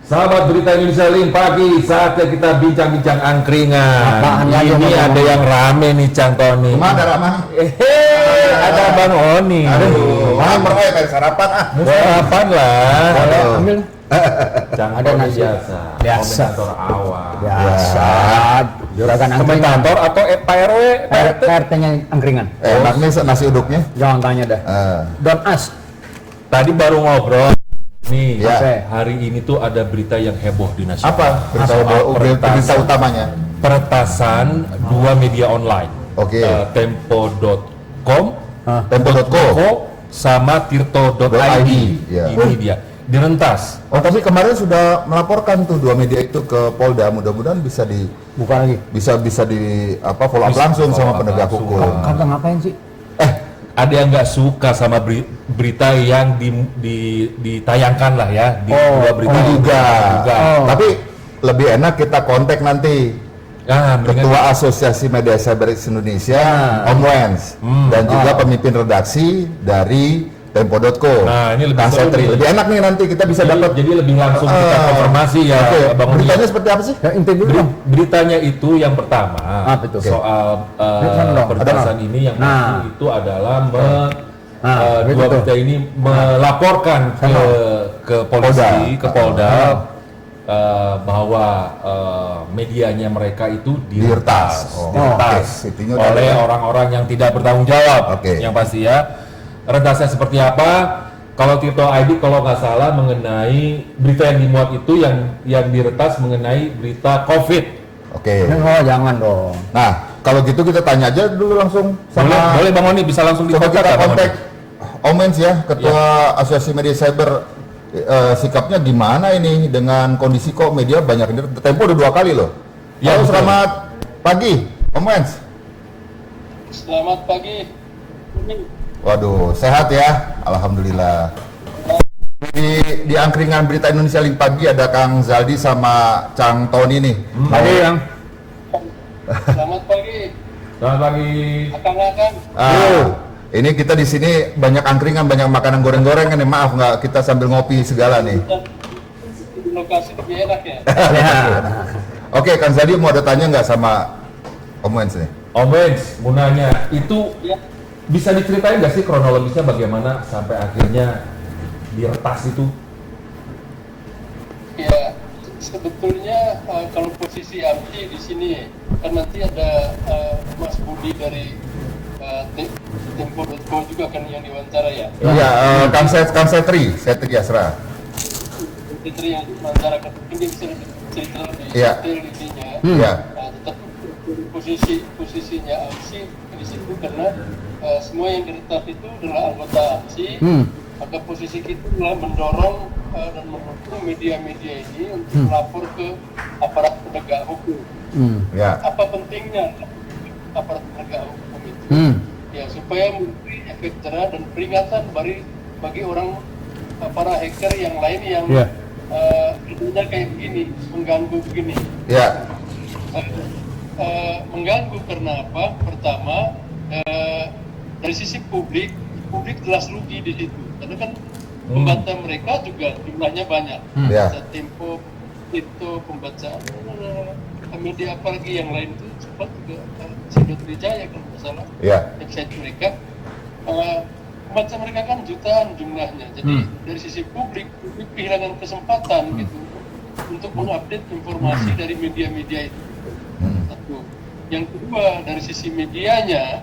Sahabat Berita Indonesia Link pagi, saatnya kita bincang-bincang angkringan. Ini ada yang rame nih, Cang Tony. Mana Rama? Ada Bang Oni. Aduh, lapar kayak sarapan ah. Sarapan lah. Ambil. Cang Ada Tony nasi. biasa. Komentator awal. Biasa. Juragan angkringan. Komentator atau Pak RW? RT-nya angkringan. Enak nih nasi uduknya. Jangan tanya dah. Don't ask. Tadi baru ngobrol. Nih, Ya. hari ini tuh ada berita yang heboh di nasional. Apa berita utamanya? Peretasan dua media online. Oke. Tempo.com, Tempo.co. sama Tirto.id. Ya. Ini dia direntas. Oh, tapi kemarin sudah melaporkan tuh dua media itu ke Polda. Mudah-mudahan bisa Buka lagi. follow up Bisa langsung follow sama up penegak langsung. hukum. Kagak ngapain sih? Ada yang nggak suka sama berita yang ditayangkan lah ya di dua berita juga. Oh. Tapi lebih enak kita kontak nanti mendingan Ketua Asosiasi Media Cyber Indonesia, Om Wens, dan juga pemimpin redaksi dari Tempo.co. Nah, ini lebih Kang seru Setri. nih. Lebih enak nih nanti kita bisa dapat. jadi lebih langsung kita konfirmasi ya, Oke, Bang Uni. beritanya seperti apa sih? Ya, inti dulu dong. Beritanya itu yang pertama Apa itu? soal Lihat dong, peretasan ini yang Nah. itu adalah Nah, dua begitu. berita ini melaporkan ke polisi, ke Polda bahwa medianya mereka itu diretas, Oke, intinya udah oleh ada. orang-orang yang tidak bertanggung jawab. Oke. Yang pasti ya, retasnya seperti apa? Kalau Tirto ID kalau nggak salah mengenai berita yang dimuat itu yang diretas mengenai berita COVID. Oke. Oh, jangan dong. Nah, kalau gitu kita tanya aja dulu langsung Boleh Bang Oni, bisa langsung coba dikontak kita nggak, Bang kontak Oni? Om Wens ya, Ketua Asosiasi Media Cyber. Sikapnya gimana ini dengan kondisi kok media banyak ini? Tempo udah 2 kali loh. Ya, Halo, betul. selamat pagi, Om Wens. Selamat pagi. Waduh, sehat ya, alhamdulillah. Di angkringan Berita Indonesia Link pagi ada Kang Zaldi sama Cang Tony nih. Tadi yang Selamat pagi. Selamat pagi. Akang-akang. Ini kita di sini banyak angkringan, banyak makanan goreng-gorengan nih. Maaf nggak kita sambil ngopi segala nih. Di lokasi lebih enak ya. Oke, Kang Zaldi mau ada tanya nggak sama Om Wens nih? Om Wens, mau nanya, itu Ya. bisa diceritain nggak sih kronologisnya bagaimana sampai akhirnya diretas itu? Ya, sebetulnya kalau posisi Arti di sini kan nanti ada Mas Budi dari Tempo.co juga kan yang diwawancara ya. Iya, Kang Setri Asra. Fitri yang diwawancara kan ini bisa lebih cerita lebih Iya. detail intinya. Iya. Tetapi posisinya AMSI di situ karena semua yang diretas itu adalah anggota AMSI. Maka posisi kita adalah mendorong dan mendukung media-media ini untuk melapor ke aparat penegak hukum. Ya. Apa pentingnya aparat penegak hukum itu? Ya supaya memberi efek jerah dan peringatan bagi orang para hacker yang lain yang hidupnya kayak begini, mengganggu begini. Ya. Mengganggu karena apa? Pertama, dari sisi publik jelas rugi di situ. Karena kan pembaca mereka juga jumlahnya banyak. Ya. Baca Tempo itu pembacaan media apalagi yang lain itu sempat juga Sidot Wijaya kalau nggak salah. Ya. Website mereka. Pembaca mereka kan jutaan jumlahnya. Jadi dari sisi publik kehilangan kesempatan gitu untuk mengupdate informasi dari media-media itu. Satu. Yang kedua dari sisi medianya,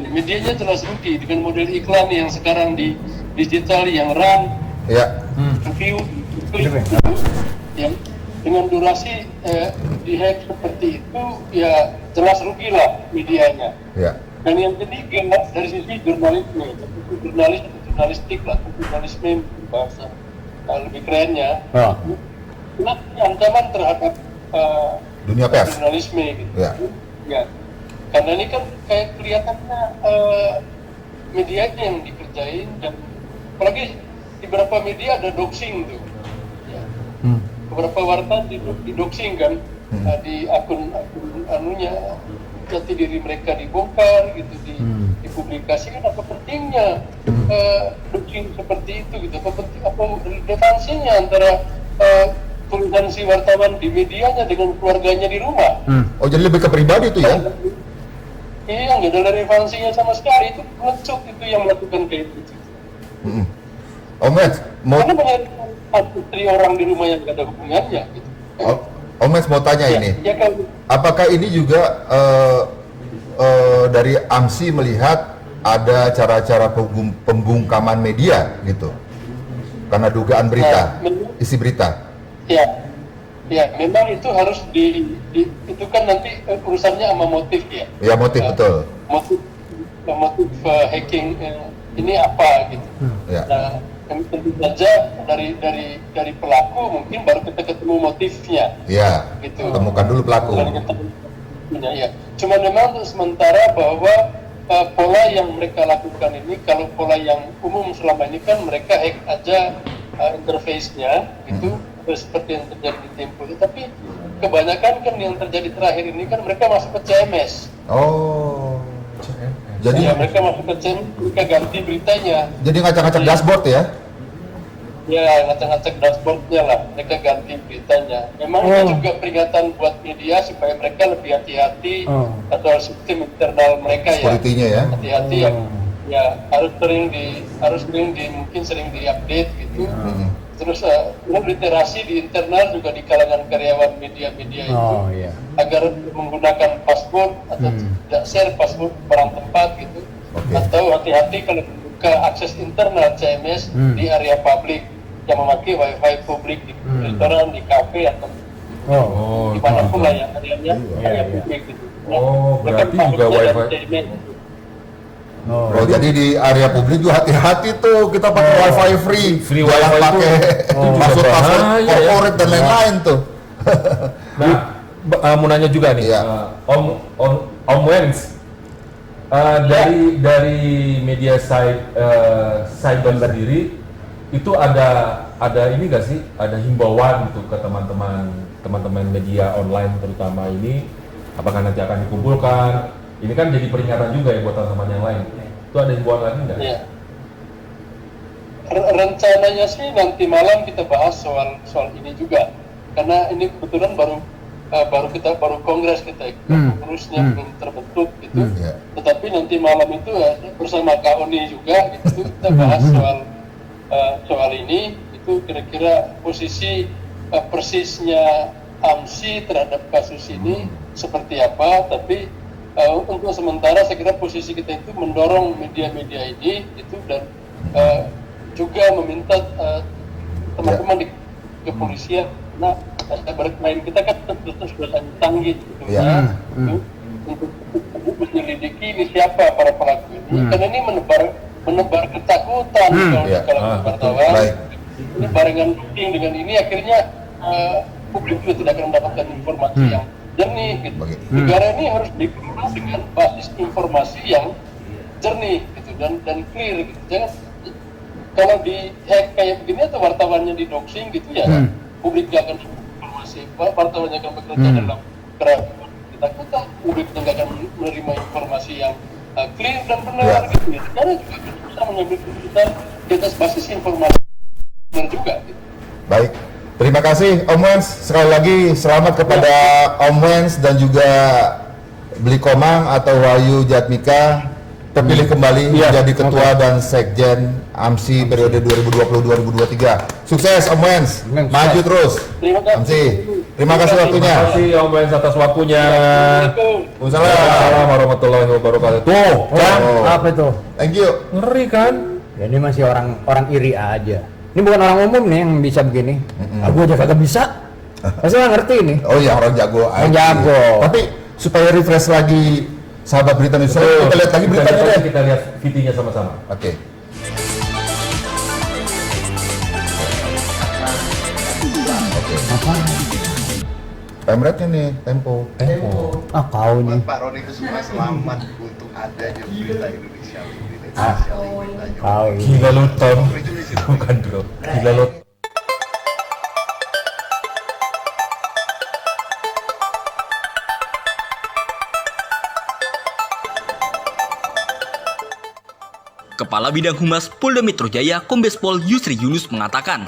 medianya jelas rugi dengan model iklan yang sekarang di digital yang run, Ya. review, klik, yang dengan durasi dihack seperti itu, ya jelas rugi lah medianya. Ya. Dan yang ketiga dari sisi jurnalisme, jurnalistik lah, jurnalisme bahasa lebih kerennya, ancaman terhadap Dunia pers. jurnalisme gitu. Ya. Ya. Karena ini kan kayak kelihatannya medianya yang dikerjain dan apalagi di beberapa media ada doxing tuh. Ya. Beberapa wartawan di doxing kan di akun anunya jati diri mereka dibongkar gitu dipublikasikan. Apa pentingnya doxing seperti itu gitu? Apa relevansinya antara tulisan si wartawan di medianya dengan keluarganya di rumah. Oh, jadi lebih ke pribadi itu ya? Iya, nggak ada relevansinya sama sekali. Itu pengecut itu yang melakukan kayak gitu. Om Wens, mau Karena banyak istri orang di rumah yang nggak ada hubungannya. Gitu. Om Wens mau tanya ini. Ya kan. Apakah ini juga dari AMSI melihat ada cara-cara pembungkaman media gitu? Karena dugaan berita, isi berita. Ya, memang itu harus itu kan nanti urusannya sama motif ya. Ya, motif betul. Motif hacking ini apa gitu. Ya. Nah, tentu saja dari pelaku mungkin baru kita ketemu motifnya. Ya. Gitu. Temukan dulu pelaku. Ya. Cuma memang untuk sementara bahwa pola yang mereka lakukan ini, kalau pola yang umum selama ini kan mereka hack aja interface-nya itu seperti yang terjadi di Tempo. Tapi kebanyakan kan yang terjadi terakhir ini kan mereka masuk ke CMS. Oh. Jadi Ya, mereka masuk ke CMS, mereka ganti beritanya. jadi ngacak-ngacak dashboard ya? Ya, ngacak-ngacak dashboardnya lah, mereka ganti beritanya. Memang itu juga peringatan buat media supaya mereka lebih hati-hati atau sistem internal mereka ya. Security-nya ya? Hati-hati ya harus sering mungkin sering diupdate gitu. Terus literasi di internal juga di kalangan karyawan media-media itu agar menggunakan password atau tidak share password barang tempat gitu. Atau hati-hati kalau buka akses internal CMS di area publik yang memakai wifi publik di restoran, di kafe atau di mana pun lah ya area publik gitu. Berarti juga wifi. Oh, jadi di area publik juga hati-hati tuh kita pakai wifi free wifi jangan pakai password bahaya, corporate dan lain-lain tuh. Nah, mau nanya juga nih, Iya. Om Wens, dari media cyber sendiri itu ada ini nggak sih, ada himbauan gitu ke teman-teman media online terutama ini, apakah nanti akan dikumpulkan? Ini kan jadi peringatan juga ya buat teman-teman yang lain. Itu ada himbauan lagi nggak? Ya. Rencananya sih nanti malam kita bahas soal ini juga, karena ini kebetulan baru kongres kita pengurusnya belum terbentuk gitu. Tetapi nanti malam itu bersama Kak Oni juga gitu, kita bahas soal ini, itu kira-kira posisi persisnya AMSI terhadap kasus ini seperti apa. Tapi untuk sementara saya kira posisi kita itu mendorong media-media ini itu dan juga meminta teman-teman di kepolisian, nah bermain kita kan sudah sangat canggih gitu ya, untuk menyelidiki ini siapa para pelaku ini, karena ini menebar ketakutan kalau wartawan. Ini barengan dengan ini akhirnya publik juga tidak akan mendapatkan informasi yang jernih gitu. Negara ini harus dikelola dengan basis informasi yang jernih gitu dan clear gitu. Jangan kalau di hack kayak begini atau wartawannya di doxing gitu ya, publik gak akan informasi, wartawannya akan bekerja dalam keraguan ketakutan, publik nggak akan menerima informasi yang clear dan benar gitu. Negara juga bisa mengambil keputusan di atas basis informasi benar juga gitu. Baik. Terima kasih Om Wens, sekali lagi selamat kepada Om Wens dan juga Bli Komang atau Wahyu Jatmika terpilih kembali menjadi Ketua dan Sekjen AMSI periode 2020-2023. Sukses Om Wens, maju terus AMSI. Terima kasih waktunya. Terima kasih Om Wens atas waktunya. Waalaikumsalam warahmatullahi wabarakatuh. Tuh, kan? Apa itu? Thank you. Ngeri kan? Ya, ini masih orang iri aja. Ini bukan orang umum nih yang bisa begini. Aku aja kagak bisa. Pasti nggak ngerti ini. Oh ya, orang jago. Orang jago. Tapi supaya refresh lagi sahabat berita Indonesia, kita lihat lagi beritanya deh. Kita lihat VT-nya sama-sama. Oke. Apa? Pemretnya nih, Tempo. Ah, kau nih. Pak Roni Kusuma selamat untuk adanya berita Indonesia. Kau. Gila lu Tom. Bukan bro. Gila lu. Kepala Bidang Humas Polda Metro Jaya Kombes Pol Yusri Yunus mengatakan,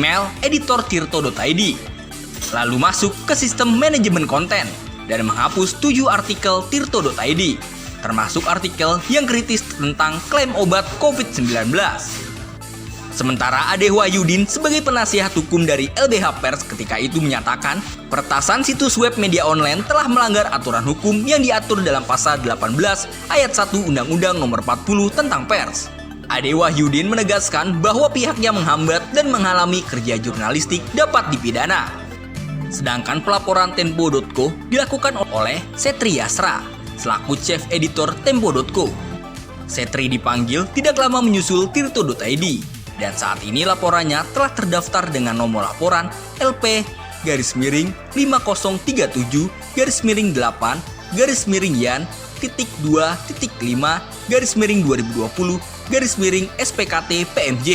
email editor.tirto.id, lalu masuk ke sistem manajemen konten dan menghapus 7 artikel tirto.id, termasuk artikel yang kritis tentang klaim obat COVID-19. Sementara Ade Wahyudin sebagai penasihat hukum dari LBH Pers ketika itu menyatakan peretasan situs web media online telah melanggar aturan hukum yang diatur dalam pasal 18 ayat 1 Undang-Undang Nomor 40 tentang Pers. Ade Wahyudin menegaskan bahwa pihaknya menghambat dan menghalangi kerja jurnalistik dapat dipidana. Sedangkan pelaporan Tempo.co dilakukan oleh Setri Yasra selaku chief editor Tempo.co. Setri dipanggil tidak lama menyusul Tirto.id dan saat ini laporannya telah terdaftar dengan nomor laporan LP-Yan-8-2.2.5-2020-SPKT-PMJ.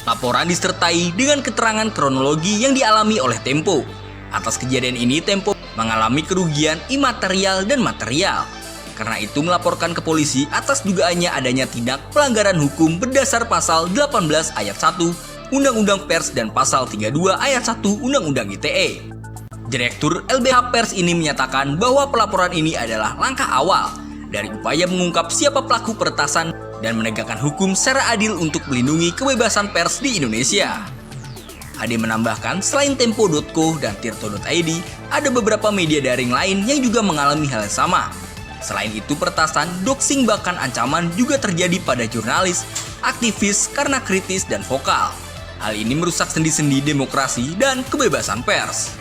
Laporan disertai dengan keterangan kronologi yang dialami oleh Tempo. Atas kejadian ini Tempo mengalami kerugian imaterial dan material. Karena itu melaporkan ke polisi atas dugaannya adanya tindak pelanggaran hukum berdasar pasal 18 ayat 1 Undang-Undang Pers dan pasal 32 ayat 1 Undang-Undang ITE. Direktur LBH Pers ini menyatakan bahwa pelaporan ini adalah langkah awal dari upaya mengungkap siapa pelaku peretasan dan menegakkan hukum secara adil untuk melindungi kebebasan pers di Indonesia. Ade menambahkan selain Tempo.co dan Tirto.id, ada beberapa media daring lain yang juga mengalami hal yang sama. Selain itu peretasan, doxing bahkan ancaman juga terjadi pada jurnalis, aktivis karena kritis dan vokal. Hal ini merusak sendi-sendi demokrasi dan kebebasan pers.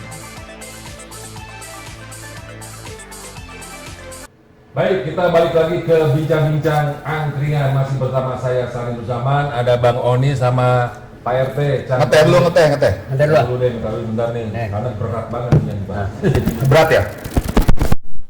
Baik, kita balik lagi ke bincang-bincang angkringan. Masih bersama saya Sarin Zaman, ada Bang Oni sama Pak RT. Ngeteh dulu. Ngeteh dulu. Dulu deh, kalau bentar nih, karena berat banget yang dibahas. Berat ya?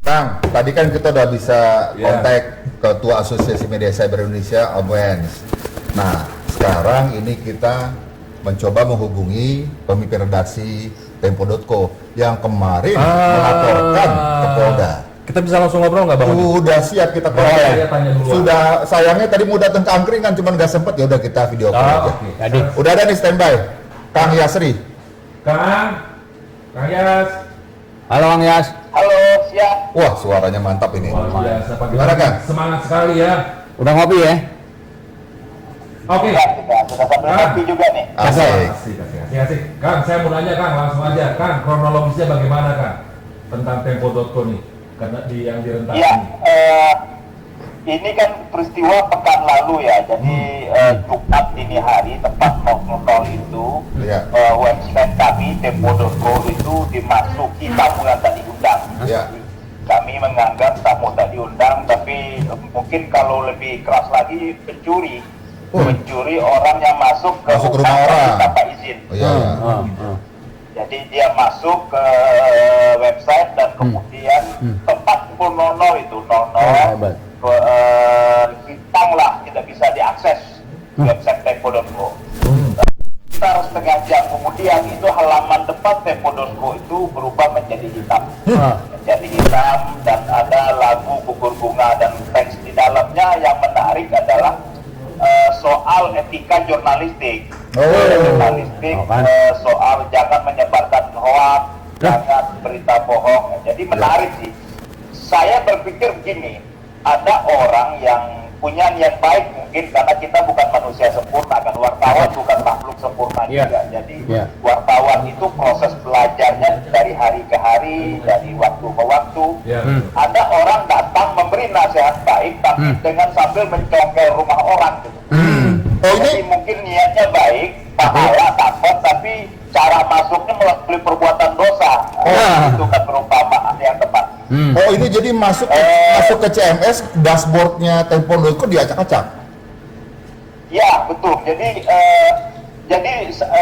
Kang, tadi kan kita udah bisa kontak Ketua Asosiasi Media Cyber Indonesia, Om Wens. Nah, sekarang ini kita mencoba menghubungi pemimpin redaksi Tempo.co yang kemarin melaporkan ke Polda. Kita bisa langsung ngobrol nggak Bang? Udah siap kita kontak. Saya tanya dulu. Sudah, sayangnya tadi mau datang ke angkringan cuman nggak sempet, ya udah kita video call aja. Tadi. Udah ada nih standby, Kang Yasri. Kang Yas. Halo Kang Yas. Halo, siap. Wah, suaranya mantap ini. Luar biasa, Pak. Gimana, Kang? Semangat sekali ya. Udah ngopi ya? Oke. Sudah sambil ngopi juga nih. Asik. Asik. Kang, saya mau nanya Kang, langsung aja. Kang, kronologisnya bagaimana Kang? Tentang Tempo.co nih, karena yang direntak Iya, ini. ini kan peristiwa pekan lalu ya, jadi Jumat dini hari tepat 00 itu Iya. website kami Tempo.co itu dimasuki tamu yang tak diundang. Iya. Kami menganggap tamu tak diundang, tapi mungkin kalau lebih keras lagi mencuri orang yang masuk ke rumah orang tanpa izin. Oh, iya. Jadi dia masuk ke website dan kemudian tepat pukul 00 itu 00 bintang lah tidak bisa diakses website Tempo.co. Sekitar setengah jam kemudian itu halaman depan Tempo.co itu berubah menjadi hitam, dan ada lagu gugur etika jurnalistik. Oh. Jurnalistik Oh, kan. soal jangan menyebarkan hoax, jangan berita bohong. Jadi menarik sih. Saya berpikir begini, ada orang yang punya niat baik mungkin karena kita bukan manusia sempurna kan, wartawan bukan makhluk sempurna juga. Jadi wartawan itu proses belajarnya dari hari ke hari, dari waktu ke waktu. Ada orang datang memberi nasihat baik tapi dengan sambil mencongkel rumah orang gitu. Oh, Jadi ini mungkin niatnya baik, pahala dapat, tapi cara masuknya melalui perbuatan dosa. Itu kan perumpamaan yang tepat. Oh, ini jadi masuk ke CMS, dashboardnya Tempo.co diacak-acak. Ya betul. Jadi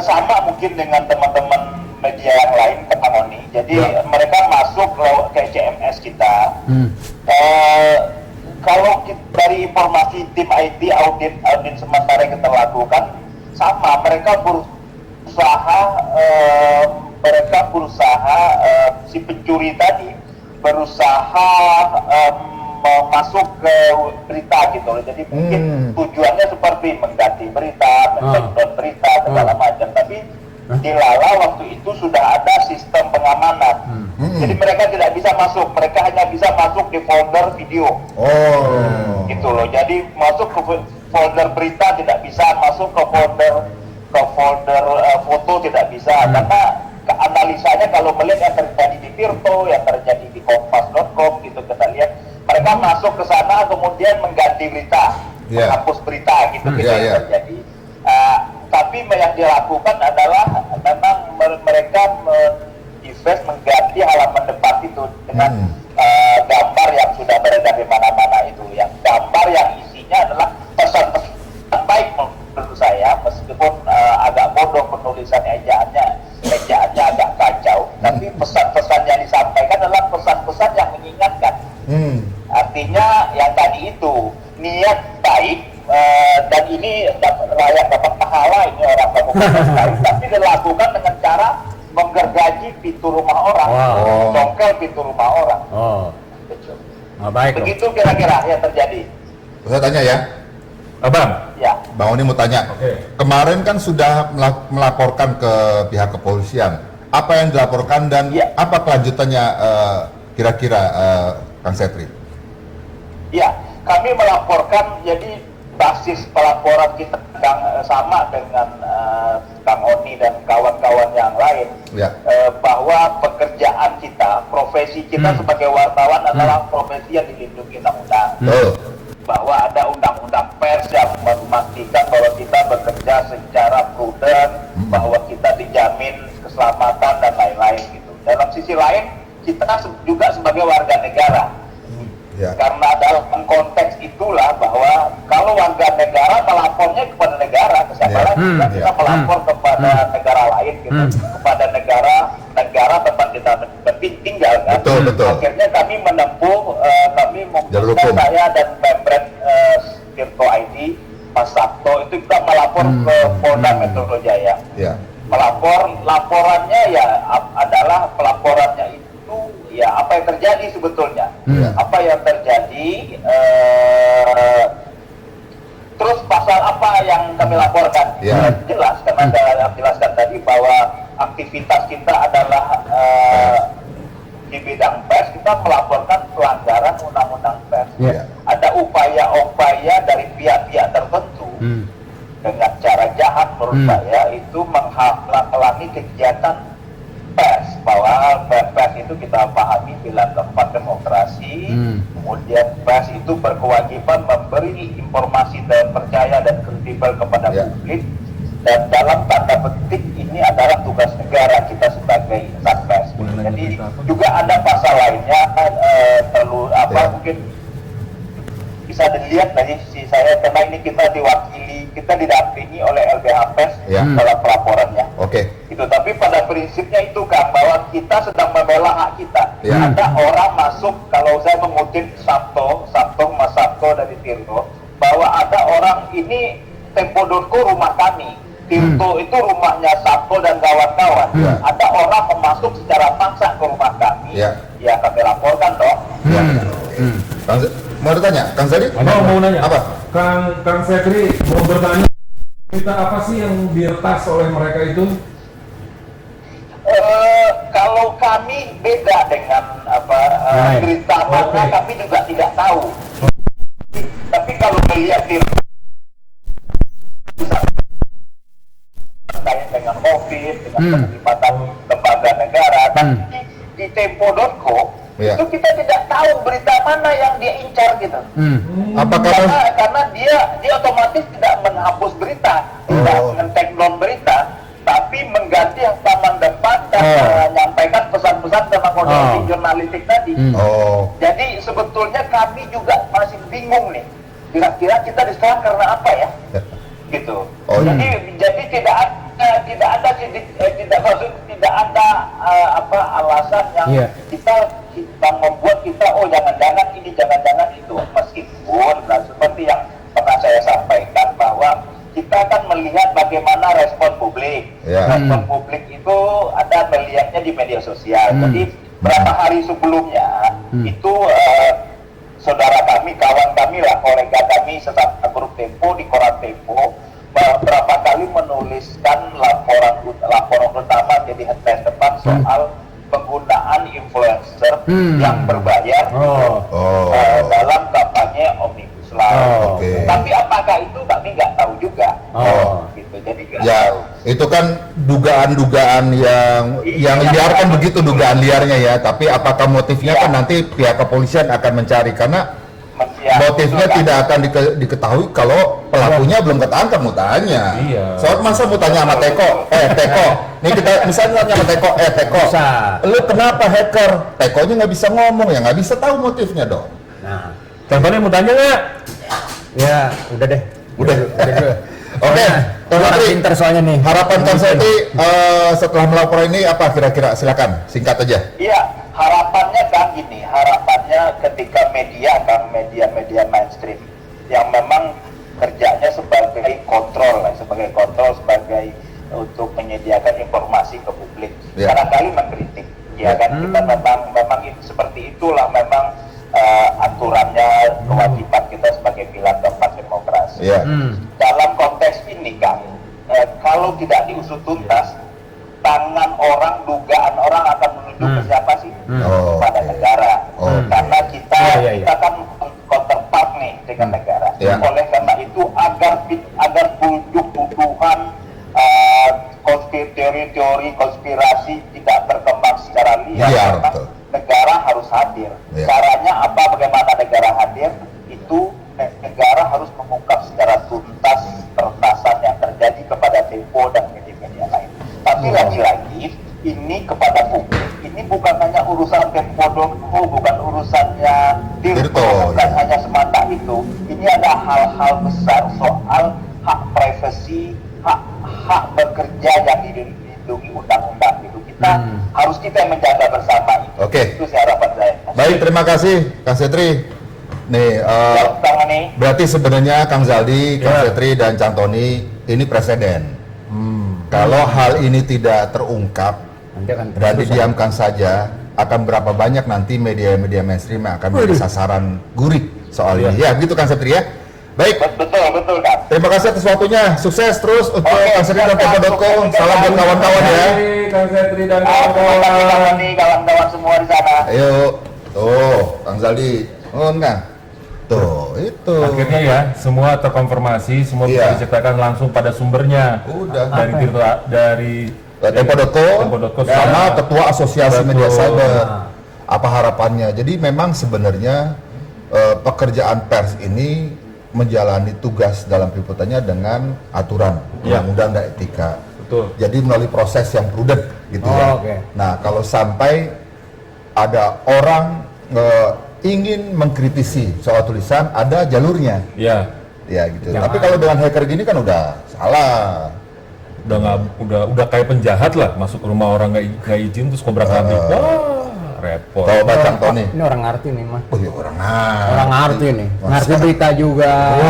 sama mungkin dengan teman-teman media yang lain ke Panoni. Jadi mereka masuk ke CMS kita. Kalau dari informasi tim IT audit sementara yang kita lakukan, sama mereka berusaha si pencuri tadi berusaha masuk ke berita gitu loh. Jadi mungkin tujuannya seperti mengganti berita, mendownload berita segala macam. Tapi di Lala waktu itu sudah ada sistem pengamanan. Jadi mereka tidak bisa masuk, mereka hanya bisa masuk di folder video. Oh. Gitu loh. Jadi masuk ke folder berita tidak bisa, masuk ke folder foto tidak bisa, karena analisanya kalau melihat yang terjadi di Tirto, yang terjadi di kompas.com gitu kita lihat, mereka masuk ke sana kemudian mengganti berita, menghapus berita gitu yang terjadi. Tapi yang dilakukan adalah memang mereka mengganti halaman depan itu dengan gambar yang sudah beredar di mana-mana itu, yang gambar yang isinya adalah pesan-pesan baik menurut saya, meskipun agak bodoh penulisan ejaannya agak kacau, tapi pesan-pesan yang disampaikan adalah pesan-pesan yang mengingatkan. Artinya yang tadi itu niat baik, dan ini layak dapat pahala, ini orang kabupaten sekali, tapi dilakukan dengan cara menggergaji pintu rumah orang, congkel pintu rumah orang. Baik. Begitu kira-kira yang terjadi. Saya tanya ya, Abang. Ya. Bang Oni mau tanya. Kemarin kan sudah melaporkan ke pihak kepolisian. Apa yang dilaporkan dan apa kelanjutannya kira-kira Kang Setri? Ya, kami melaporkan, jadi basis pelaporan kita sama dengan Kang Oni dan kawan-kawan yang lain, bahwa pekerjaan kita, profesi kita sebagai wartawan adalah profesi yang dilindungi undang-undang. Bahwa ada undang-undang pers yang memastikan bahwa kita bekerja secara prudent, bahwa kita dijamin keselamatan dan lain-lain gitu. Dalam sisi lain, kita juga sebagai warga negara. Karena dalam konteks itulah bahwa kalau warga negara melapornya kepada negara, kesadaran juga kita melapor kepada negara lain gitu, kepada negara tempat kita tinggal kan. Akhirnya kami menempuh, kami membuka, saya dan Pemret Tirto ID, Mas Sabto itu kita melapor ke Polda Metro Jaya. Laporannya ya adalah pelaporannya itu ya apa yang terjadi sebetulnya, apa yang terjadi, terus pasal apa yang kami laporkan. Jelas karena saya jelaskan tadi bahwa aktivitas kita adalah di bidang pers, kita melaporkan pelanggaran undang-undang pers. Ada upaya-upaya dari pihak-pihak tertentu dengan cara jahat menurut saya itu menghalangi kegiatan pers, bahwa pers itu kita pahami pilar keempat demokrasi, kemudian pers itu berkewajiban memberi informasi terpercaya dan kredibel kepada publik, dan dalam tanda petik ini adalah tugas negara kita sebagai insan pers. Jadi juga ada pasal lainnya, perlu mungkin bisa dilihat dari sisi saya, karena ini kita diwakili, kita didampingi oleh LBH Pers dalam pelaporannya. Itu, tapi pada prinsipnya itu kan bahwa kita sedang membela hak kita. Ada orang masuk, kalau saya mengutip Mas Sabto dari Tirto, bahwa ada orang ini Tempo.co rumah kami, Tirto itu rumahnya Sabto dan kawan-kawan. Ada orang masuk secara paksa ke rumah kami, ya kami laporkan dong. Mau ditanya, Kang Zadi? Mau nanya. Apa? Kang Setri mau bertanya Berita apa sih yang diretas oleh mereka itu? Kalau kami beda dengan berita mana, kami juga tidak tahu. Tapi kalau melihat di terkait dengan COVID, dengan keterlibatan lembaga negara, tapi di Tempo.co itu kita tidak tahu berita mana yang dia incar gitu. Karena dia otomatis tidak menghapus berita, tidak men-take down berita, tapi mengganti yang taman depan dan menyampaikan pesan-pesan tentang kondisi jurnalistik tadi. Jadi sebetulnya kami juga masih bingung nih, kira-kira kita diserang karena apa ya? Gitu. Jadi tidak ada alasan yang kita membuat kita jangan-jangan ini, jangan-jangan itu, meskipun seperti yang pernah saya sampaikan bahwa kita akan melihat bagaimana respon publik. Respon publik itu ada melihatnya di media sosial. Jadi beberapa hari sebelumnya itu saudara kami, kawan kami lah, kolega kami sesama grup Tempo di koran Tempo beberapa kali menuliskan laporan utama jadi headline depan soal penggunaan influencer yang berbayar dalam kampanye Omnibus Law. Tapi apakah itu kami nggak tahu juga. Gitu. Jadi itu kan dugaan-dugaan yang liar kan begitu, dugaan liarnya ya. Tapi apakah motifnya kan nanti pihak kepolisian akan mencari, karena motifnya tidak akan diketahui kalau pelakunya belum ketangkap. Mau tanya, soal masa mau tanya sama Teko, nih kita misalnya tanya sama Teko, lu kenapa hacker? Tekonya nggak bisa ngomong, ya nggak bisa tahu motifnya dong. Nah, Contohnya mau tanya nggak? ya udah deh. Udah. Oke, pinter soalnya nih. harapan Kang Setri setelah melapor ini apa kira-kira? Silakan, singkat aja. Iya, harapannya kan gini, harapannya ketika media mainstream yang memang kerjanya sebagai kontrol, sebagai untuk menyediakan informasi ke publik, kadang-kali mengkritik, ya kan, kita memang seperti itulah memang aturannya, kewajiban kita sebagai pilar keempat demokrasi. Dalam konteks ini kan, kalau tidak diusut tuntas, tangan orang, dugaan orang akan menuju ke siapa sih? Pada negara. Karena kita kan counterpart nih dengan negara. Oleh karena itu agar tuduhan teori-teori konspirasi tidak berkembang secara liar, negara harus hadir. Caranya apa? Bagaimana negara hadir? Itu negara harus mengungkap secara tuntas peretasan yang terjadi kepada Tempo dan media-media lain. Tapi lagi-lagi ini kepada publik, ini bukan hanya urusan Tempo.co, bukan urusannya Tirto, bukan hanya semata itu. Ini ada hal-hal besar soal hak privasi, hak bekerja yang dilindungi undang-undang itu. Harus kita menjaga bersama itu. Itu sih harapan saya. Baik, terima kasih Kang Setri. Nih, berarti sebenarnya Kang Zaldi, Kang Setri dan Cang Tony ini presiden. Kalau hal ini tidak terungkap dan didiamkan saja, akan berapa banyak nanti media-media mainstream yang akan menjadi sasaran gurih soal ini. Ya, begitu Kang Setri ya. Baik. Betul kan. Terima kasih atas waktunya. Sukses terus untuk Kang Setri dan Tempo.co. Salam buat kawan-kawan ya. Kang Setri dan kawan-kawan semua di sana. Ayo. Tuh, Kang Zaldi. Kan? Tuh, itu. Akhirnya ya, semua terkonfirmasi, semua bisa diceritakan langsung pada sumbernya. Udah. Dari Tempo.co sama Ketua Asosiasi Media Cyber. Apa harapannya? Jadi memang sebenarnya pekerjaan pers ini menjalani tugas dalam peliputannya dengan aturan undang-undang dan etika. Betul. Jadi melalui proses yang prudent gitu ya. Nah, kalau sampai ada orang ingin mengkritisi soal tulisan, ada jalurnya. Ya gitu. Tapi kalau dengan hacker gini kan udah salah. Udah kayak penjahat lah, masuk ke rumah orang nggak izin terus kobrak-abrik. Repot. Tahu Cang Tony. Ini orang ngerti nih mah. Oh iya, orang ngerti nih. Ngerti berita juga.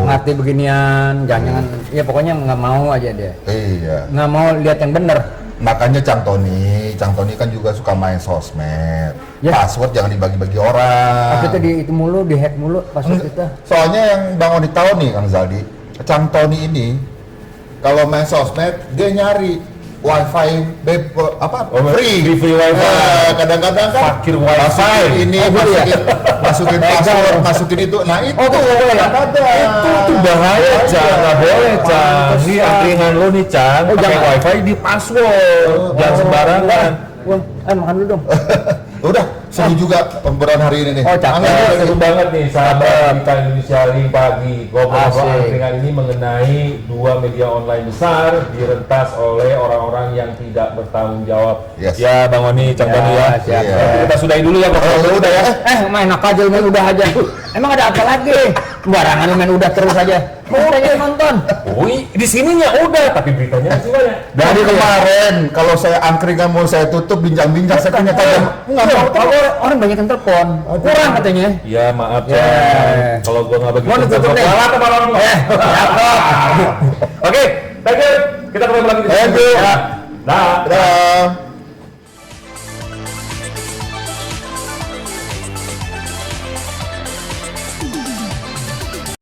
Ngerti beginian. Jangan. Ya pokoknya nggak mau aja dia. Iya. Nggak mau lihat yang bener. Makanya Cang Tony kan juga suka main sosmed. Password jangan dibagi-bagi orang. Kita itu dihack mulu password kita. Soalnya yang Bang Oni tahu nih Kang Zaldi, Cang Tony ini kalau main sosmed dia nyari wifi free wifi. Kadang-kadang kan Fakir wifi. masukin ini masukin password, masukin itu. Nah itu Itu bahaya, Cang. Nggak boleh, Cang. Ini angkringan lo nih, Cang. Pakai wifi di password. Jangan sembarangan. Wah, makan dulu dong. udah seru juga pemberan hari ini nih. Oh, cakep. Seru banget nih sahabat kita Indonesia Link pagi. Ngobrol-ngobrol Asik. angkringan ini mengenai dua media online besar direntas oleh orang-orang yang tidak bertanggung jawab. Yes. Ya, Bang Oni, Cang Bani ya. siap. Nanti kita sudahi dulu ya, Bang. Udah ya. Main apa aja, main udah aja. Emang ada apa lagi? Sembarangan lu main udah terus aja. Mau udah aja nonton. Wih, di sininya udah, tapi beritanya masih banyak. Dari kemarin kalau saya angkringan mau saya tutup bincang-bincang saya punya tajam. Enggak mau. Kalau orang banyak yang telepon. Kurang katanya. Ya, maaf, Ya. Cang. Kalau gua nggak begitu. Mau ditutup deh. Salah ke malam lu. Oke, thank you. Kita ketemu lagi di Thank you. Ya. Dah. Dadah.